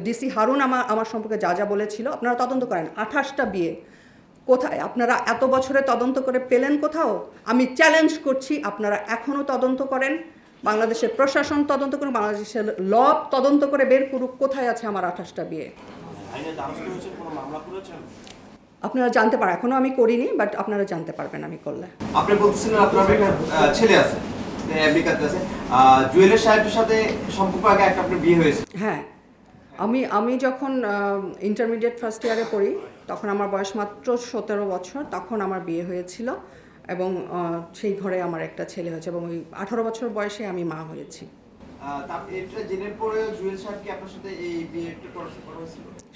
DC Harun আমার সম্পর্কে যা যা বলেছিল আপনারা তদন্ত করেন। 28টা বিয়ে কোথায় আপনারা এত বছরে তদন্ত করে পেলেন কোথাও? আমি চ্যালেঞ্জ করছি আপনারা এখনও তদন্ত করেন, বাংলাদেশের প্রশাসন তদন্ত করুন, বাংলাদেশের ল তদন্ত করে বের করুক কোথায় আছে আমার 28টা বিয়ে। আপনারা জানতে পারেন, এখনো আমি করিনি, বাট আপনারা জানতে পারবেন আমি করলে। আপনি বলতেছিলেন আপনার একটা ছেলে আছে আমেরিকাতে আছে, জুয়েলের সাহেবের সাথে সম্পর্ক আগে একটা আপনার বিয়ে হয়েছে? হ্যাঁ, আমি যখন ইন্টারমিডিয়েট ফার্স্ট ইয়ারে পড়ি তখন আমার বয়স মাত্র 17 বছর, তখন আমার বিয়ে হয়েছিল এবং সেই ঘরে আমার একটা ছেলে হয়েছে এবং ওই 18 বছর বয়সে আমি মা হয়েছি।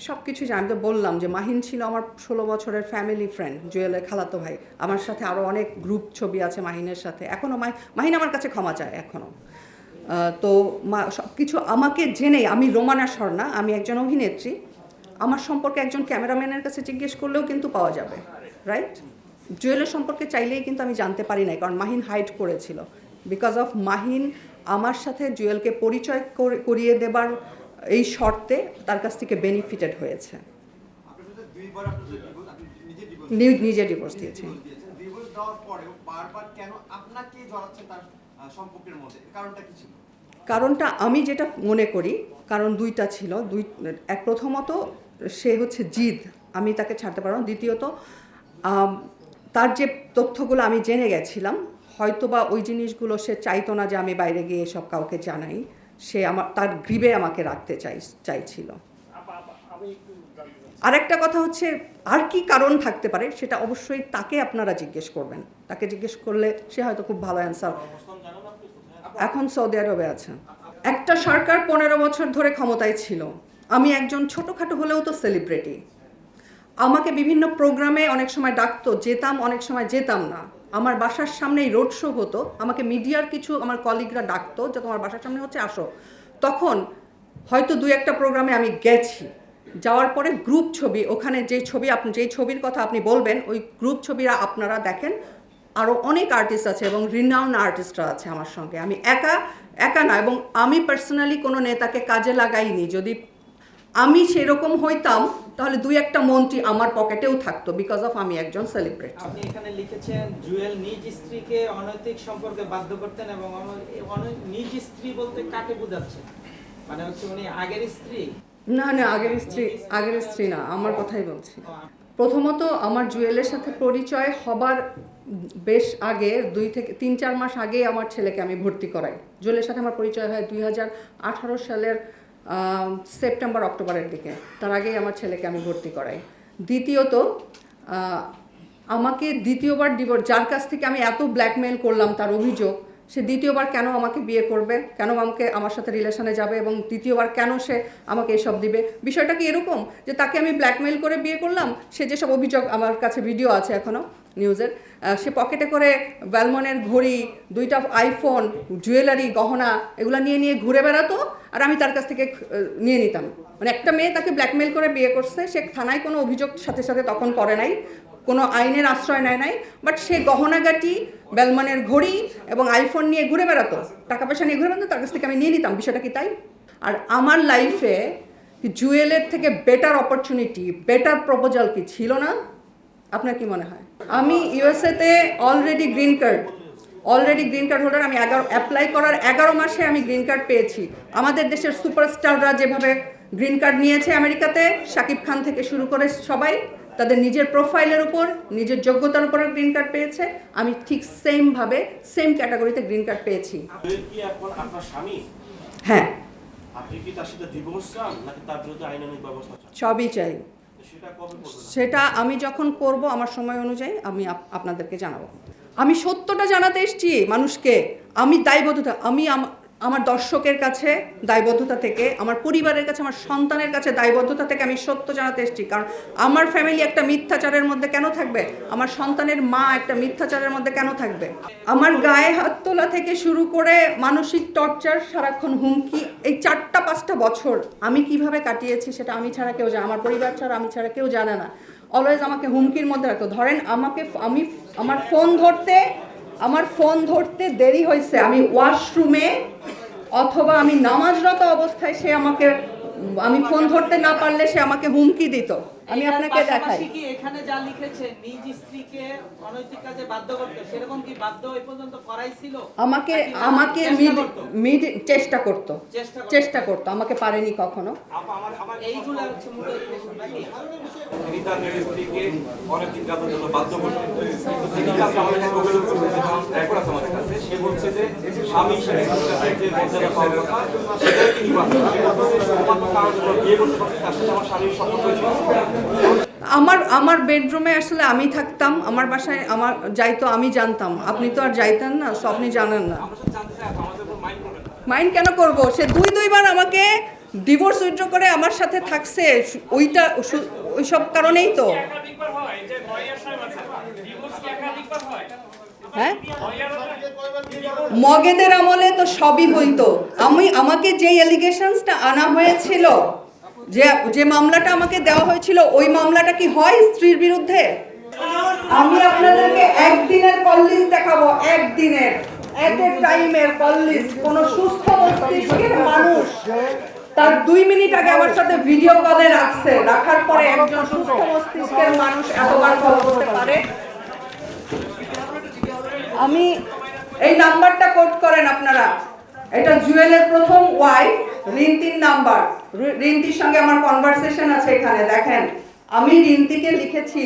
সব কিছু আমি তো বললাম যে মাহিন ছিল আমার 16 বছরের ফ্যামিলি ফ্রেন্ড, জুয়েলের খালাতো ভাই। আমার সাথে আরও অনেক গ্রুপ ছবি আছে মাহিনের সাথে, এখনও মাহিন আমার কাছে ক্ষমা চায় এখনও। তো সব কিছু আমাকে জেনেই, আমি রোমানা স্বর্ণা, আমি একজন অভিনেত্রী, আমার সম্পর্কে একজন ক্যামেরাম্যানের কাছে জিজ্ঞেস করলেও কিন্তু পাওয়া যাবে, রাইট? জুয়েলের সম্পর্কে চাইলেই কিন্তু আমি জানতে পারি নাই, কারণ মাহিন হাইড করেছিল। বিকজ অফ মাহিন আমার সাথে জুয়েলকে পরিচয় করিয়ে দেবার এই শর্তে তার কাছ থেকে বেনিফিটেড হয়েছে। নিজে ডিভোর্স দিয়েছি। কারণটা আমি যেটা মনে করি, কারণ দুইটা ছিল। প্রথমত সে হচ্ছে জিদ, আমি তাকে ছাড়তে পারবো না। দ্বিতীয়ত তার যে তথ্যগুলো আমি জেনে গেছিলাম, হয়তোবা ওই জিনিসগুলো সে চাইতো না যে আমি বাইরে গিয়ে এসব কাউকে জানাই, সে তার গ্রিবে আমাকে রাখতে চাইছিল। আরেকটা কথা হচ্ছে, আর কি কারণ থাকতে পারে সেটা অবশ্যই তাকে আপনারা জিজ্ঞেস করবেন। তাকে জিজ্ঞেস করলে সে হয়তো খুব ভালো অ্যান্সার। এখন সৌদি আরবে আছে। একটা সরকার 15 বছর ধরে ক্ষমতায় ছিল। আমি একজন ছোটোখাটো হলেও তো সেলিব্রিটি। আমাকে বিভিন্ন প্রোগ্রামে অনেক সময় ডাকতো, যেতাম, অনেক সময় যেতাম না। আমার বাসার সামনেই রোড শো হতো, আমাকে মিডিয়ার কিছু আমার কলিগরা ডাকতো যে তোমার বাসার সামনে হচ্ছে, আসো। তখন হয়তো 2-1টা প্রোগ্রামে আমি গেছি। যাওয়ার পরে গ্রুপ ছবি, ওখানে যেই ছবির কথা আপনি বলবেন, ওই গ্রুপ ছবিরা আপনারা দেখেন। আরও অনেক আর্টিস্ট আছে এবং রিনাউন আর্টিস্টরা আছে আমার সঙ্গে। আমি একা না, এবং আমি পার্সোনালি কোনো নেতাকে কাজে লাগাইনি। যদি আমি সেরকম হইতাম তাহলে 2-1টা মন্ত্রী আমার পকেটেও থাকতো, বিকজ অফ আমি একজন সেলিব্রিটি। আপনি এখানে লিখেছেন জুয়েল নিজ স্ত্রীকে অনৈতিক সম্পর্কে বাধ্য করতেন, এবং নিজ স্ত্রী বলতে কাকে বোঝাচ্ছেন? মানে হচ্ছে উনি আগের স্ত্রী? না, আগের স্ত্রী না, আমার কথাই বলছি। প্রথমত আমার জুয়েলের সাথে পরিচয় হবার বেশ আগে, 2-3-4 মাস আগে আমার ছেলেকে আমি ভর্তি করাই। জুয়েলের সাথে আমার পরিচয় হয় 2018 সালের সেপ্টেম্বর অক্টোবরের দিকে। তার আগেই আমার ছেলেকে আমি ভর্তি করাই। দ্বিতীয়ত আমাকে দ্বিতীয়বার ডিভোর্স, যার কাছ থেকে আমি এত ব্ল্যাকমেল করলাম, তার অভিযোগ, সে দ্বিতীয়বার কেন আমাকে বিয়ে করবে, কেন আমার সাথে রিলেশনে যাবে, এবং দ্বিতীয়বার কেন সে আমাকে এসব দিবে? বিষয়টা কি এরকম যে তাকে আমি ব্ল্যাকমেল করে বিয়ে করলাম? সে যেসব অভিযোগ, আমার কাছে ভিডিও আছে এখনও নিউজের, সে পকেটে করে ভ্যালমনের ঘড়ি, 2টা আইফোন, জুয়েলারি, গহনা, এগুলো নিয়ে ঘুরে বেড়াতো, আর আমি তার কাছ থেকে নিয়ে নিতাম। মানে একটা মেয়ে তাকে ব্ল্যাকমেল করে বিয়ে করছে, সে থানায় কোনো অভিযোগ সাথে তখন করে নাই, কোনো আইনের আশ্রয় নেয় নাই, বাট সে গহনাগাটি, বেলমানের ঘড়ি এবং আইফোন নিয়ে ঘুরে বেড়াতো, টাকা পয়সা নিয়ে ঘুরে বেড়াতো, তার কাছ থেকে আমি নিয়ে নিতাম। বিষয়টা কি তাই? আর আমার লাইফে জুয়েলের থেকে বেটার অপরচুনিটি, বেটার প্রপোজাল কি ছিল না? আপনার কি মনে হয়? আমি ইউএসএতে অলরেডি গ্রিন কার্ড হোল্ডার। আমি অ্যাপ্লাই করার 11 মাসে আমি গ্রিন কার্ড পেয়েছি। আমাদের দেশের সুপারস্টাররা যেভাবে গ্রিন কার্ড নিয়েছে আমেরিকাতে, শাকিব খান থেকে শুরু করে সবাই তাদের নিজের প্রোফাইলের উপর, নিজের যোগ্যতার উপর গ্রিন কার্ড পেয়েছে, আমি ঠিক সেম ক্যাটাগরিতে গ্রিন কার্ড পেয়েছি। হ্যাঁ, সবই চাই। সেটা আমি যখন করব আমার সময় অনুযায়ী আমি আপনাদেরকে জানাবো। আমি সত্যটা জানাতে এসেছি মানুষকে। আমি দায়বদ্ধতা, আমার দর্শকের কাছে দায়বদ্ধতা থেকে, আমার পরিবারের কাছে, আমার সন্তানের কাছে দায়বদ্ধতা থেকে আমি সত্য জানাতে এসেছি। কারণ আমার ফ্যামিলি একটা মিথ্যাচারের মধ্যে কেন থাকবে? আমার সন্তানের মা একটা মিথ্যাচারের মধ্যে কেন থাকবে? আমার গায়ে হাত তোলা থেকে শুরু করে মানসিক টর্চার, সারাক্ষণ হুমকি, এই 4-5টা বছর আমি কিভাবে কাটিয়েছি সেটা আমি ছাড়া কেউ জানে, আমার পরিবার ছাড়া আমি ছাড়া কেউ জানে না। অলওয়েজ আমাকে হুমকির মধ্যে রাখতো। ধরেন আমার ফোন ধরতে দেরি হয়েছে, আমি ওয়াশরুমে অথবা আমি নামাজরত অবস্থায়, সে আমাকে আমি ফোন ধরতে না পারলে সে আমাকে হুমকি দিত। আমি এটার আপনাকে দেখাই। পাশাপাশি কি এখানে যা লিখেছে নিজ স্ত্রীকে অনৈতিক কাজে বাধ্য করতে, সেরকম কি বাধ্য এই পর্যন্ত করাইছিল? আমাকে নাকি না আমাকে চেষ্টা করতো? চেষ্টা করতো, চেষ্টা করতো। চেষ্টা করতো, আমাকে পারেনি কখনো। এইগুলো হচ্ছে মূল উদ্দেশ্য নাকি? তিনি তার মেয়ের স্ত্রীকে অনৈতিক কাজের জন্য বাধ্য করতেন। কিন্তু তিনি কাছে আমাদের কাছে অভিযোগ করেছেন, রেকর্ড আছে আমাদের কাছে। সে বলছে যে স্বামী হিসেবে তার যে মর্যাদা পাওয়ার কথা সেটাই তিনি পাচ্ছেন। সেটা হচ্ছে শুধুমাত্র কারোর জন্য বিয়ে করতে পারছে, তার সাথে আমার স্বামীর সম্পর্ক ছিল। আমার বেডরুমে আসলে আমি থাকতাম, আমার বাসায় আমার যাইতো, আমি জানতাম। আপনি তো আর যাইতেন না, সো আপনি জানেন না। আমরা শুধু জানতে চাই আমাদের উপর মাইন্ড করবেন না। মাইন্ড কেন করব? সে দুইবার আমাকে ডিভোর্স উইথড্র করে আমার সাথে থাকছে, ওই সব কারণেই তো। একাধিকবার হয় যে লয়ার সাহেব আছে ডিভোর্স কি একাধিকবার হয়? হ্যাঁ, লয়ার মগেদের আমলে তো সবই হইতো। আমাকে যে এলিগেশনসটা আনা হয়েছিল, যে মামলাটা আমাকে দেওয়া হয়েছিল, ওই মামলাটা কি হয় স্ত্রীর বিরুদ্ধে? আমি আপনাদেরকে একদিনের কল লিস্ট দেখাবো, একদিনের এট এ টাইমের কল লিস্ট। কোন সুস্থ মস্তিষ্কের মানুষ তার 2 মিনিট আগে আমার সাথে ভিডিও কলে রাখছে, রাখার পরে একজন সুস্থ মস্তিষ্কের মানুষ এতবার কল করতে পারে? আমি এই নাম্বারটা কোড করেন আপনারা। এটা জুয়েলের প্রথম ওয়াইফ রিন্তির নাম্বার। রিন্তির সঙ্গে আমার কনভারসেশন আছে এখানে, দেখেন। আমি রিন্তিকে লিখেছি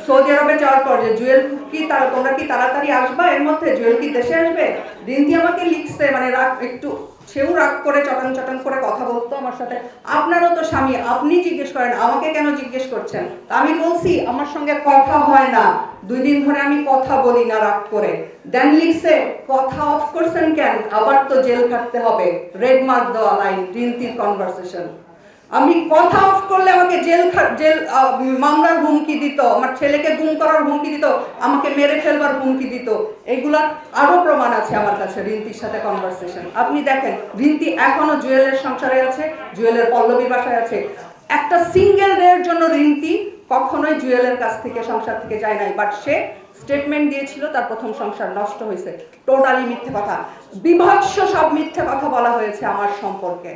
সৌদি আরবে যাওয়ার পর যে জুয়েল কি তোমরা কি তাড়াতাড়ি আসবা, এর মধ্যে জুয়েল কি দেশে আসবে। রিন্তি আমাকে লিখছে, মানে রাগ একটু, সেও রাগ করে চটন চটন করে কথা বলতো আমার সাথে। আপনারও তো স্বামী, আপনি জিজ্ঞেস করেন, আমাকে কেন জিজ্ঞেস করছেন? তা আমি বলছি আমার সঙ্গে কথা হয় না, 2 দিন ধরে আমি কথা বলি না, রাগ করে। দেন লিখছে কথা অফ করছেন কেন, আবার তো জেল খাটতে হবে। রেড মার্ক দেওয়া লাইন, রিন্তির কনভারসেশন। আমি কথা অফ করলে আমাকে জেল মামলার হুমকি দিত, আমার ছেলেকে গুম করার হুমকি দিত, আমাকে মেরে ফেলবার হুমকি দিত। এগুলা আরো প্রমাণ আছে আমার কাছে রিন্তির সাথে কনভারসেশন। আপনি দেখেন, রিন্তি এখনো জুয়েলের সংসারে আছে, জুয়েলের পল্লবীর বাসায় আছে। একটা সিঙ্গেল ডের জন্য রিন্তি কখনোই জুয়েলের কাছ থেকে, সংসার থেকে যায় নাই। বাট সে স্টেটমেন্ট দিয়েছিল তার প্রথম সংসার নষ্ট হয়েছে। টোটালি মিথ্যে কথা, বিভৎস সব মিথ্যে কথা বলা হয়েছে আমার সম্পর্কে।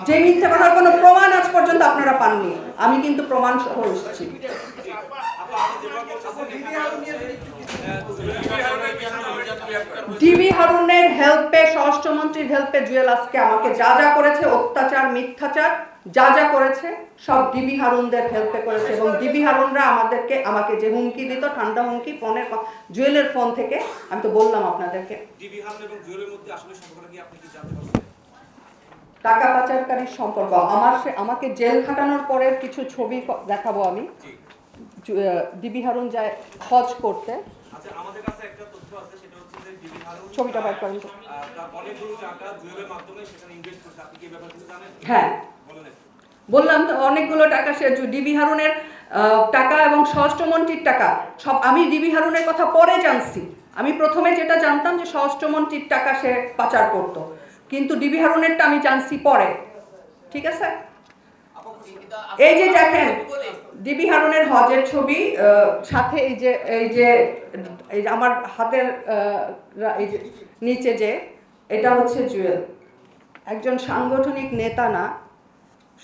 যে মিথ্যে কথার কোনো প্রমাণ আজ পর্যন্ত আপনারা পাননি, আমি কিন্তু প্রমাণ সহ এসেছি। ডিবি হারুনের হেল্পে, স্বরাষ্ট্রমন্ত্রীর হেল্পে জুয়েল আজকে আমাকে যা যা করেছে, অত্যাচার, মিথ্যাচার যা যা করেছে, সব ডিবি হারুনদের হেল্পে করেছে। এবং ডিবি হারুনরা আমাকে যে হুমকি দিত, ঠান্ডা হুমকি, ফোনের জুয়েলের ফোন থেকে, আমি তো বললাম আপনাদেরকে। ডিবি হারুন এবং জুয়েলের মধ্যে আসলে সম্পর্কটা কি আপনি কি জানতে পারছেন? টাকা পাচারকারীর সম্পর্ক। আমাকে জেল খাটানোর পরে কিছু ছবি দেখাবো আমি। ডিবি হারুন যায় হজ করতে। আচ্ছা, আমাদের কাছে একটা তথ্য আছে, সেটা হচ্ছে যে ডিবি হারুন ছবিটা বাইর করেন তো। তার অনেকগুলো টাকা জুয়েলের মাধ্যমে সেখানে ইনভেস্ট করছে। আপনি কি এই ব্যাপারে কিছু জানেন? হ্যাঁ, বলেন। বললাম তো, অনেকগুলো টাকা সে ডিবি হারুনের টাকা এবং স্বরাষ্ট্রমন্ত্রীর টাকা সব। আমি ডিবি হারুনের কথা পরে জানছি। আমি প্রথমে যেটা জানতাম যে স্বরাষ্ট্রমন্ত্রীর টাকা সে পাচার করত, কিন্তু ডিবি হারুনেরটা আমি জানছি পরে। ঠিক আছে, এই যে দেখেন ডিবি হারুনের হজের ছবি, সাথে এই যে আমার হাতের এই যে নিচে যে এটা হচ্ছে জুয়েল। একজন সাংগঠনিক নেতা না,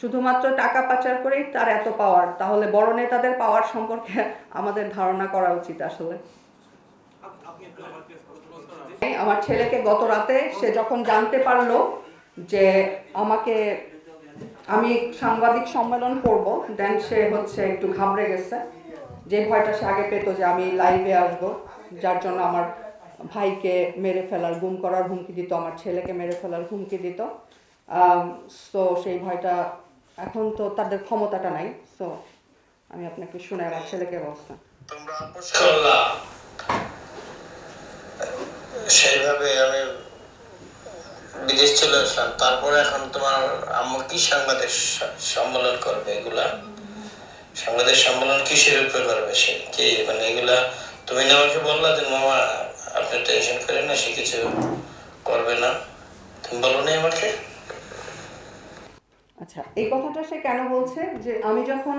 শুধুমাত্র টাকা পাচার করেই তার এত পাওয়ার। তাহলে বড় নেতাদের পাওয়ার সম্পর্কে আমাদের ধারণা করা উচিত আসলে। আমার ছেলেকে গত রাতে সে যখন জানতে পারলো যে আমি সাংবাদিক সম্মেলন করব, দেন সে একটু ঘাবড়ে গেছে। যে ভয়টা সে আগে পেত যে আমি লাইভে আসব, যার জন্য আমার ভাইকে মেরে ফেলার, গুম করার হুমকি দিত, আমার ছেলেকে মেরে ফেলার হুমকি দিত। সো সেই ভয়টা, এখন তো তাদের ক্ষমতাটা নাই। সো আমি আপনাকে শুনে আমার ছেলেকে বলছি, তোমরা আপোষ করলা, সেইভাবে আমি বিদেশ চলে আসলাম। তারপরে এখন তোমার আম্মু কি সাংবাদিক সম্মেলন করবে? এগুলা সাংবাদিক সম্মেলন কিসের উপরে করবে? সে কি মানে এগুলা তুমি না আমাকে বললা যে মামা আপনি টেনশন করেন না, সে কিছু করবে না, তুমি বলো নি আমাকে? আচ্ছা, এই কথাটা সে কেন বলছে? যে আমি যখন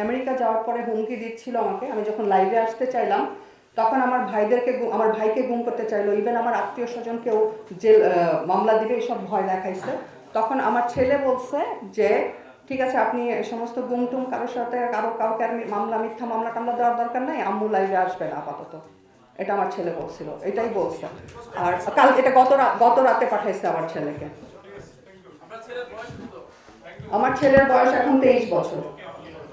আমেরিকা যাওয়ার পরে হুমকি দিচ্ছিল আমাকে, আমি যখন লাইভে আসতে চাইলাম, তখন আমার ভাইকে গুম করতে চাইলো, ইভেন আমার আত্মীয় স্বজনকেও মামলা দিবে, এসব ভয় দেখাইছে। তখন আমার ছেলে বলছে যে ঠিক আছে আপনি এই সমস্ত গুমটুম কারোর সাথে কাউকে আর মিথ্যা মামলা টামলা দেওয়ার দরকার নাই, আম্মু লাইভে আসবেন আপাতত। এটা আমার ছেলে বলছিল, এটাই বলছে। আর কাল এটা গত রাতে পাঠাইছে আমার ছেলেকে। আমার ছেলের বয়স এখন 23 বছর।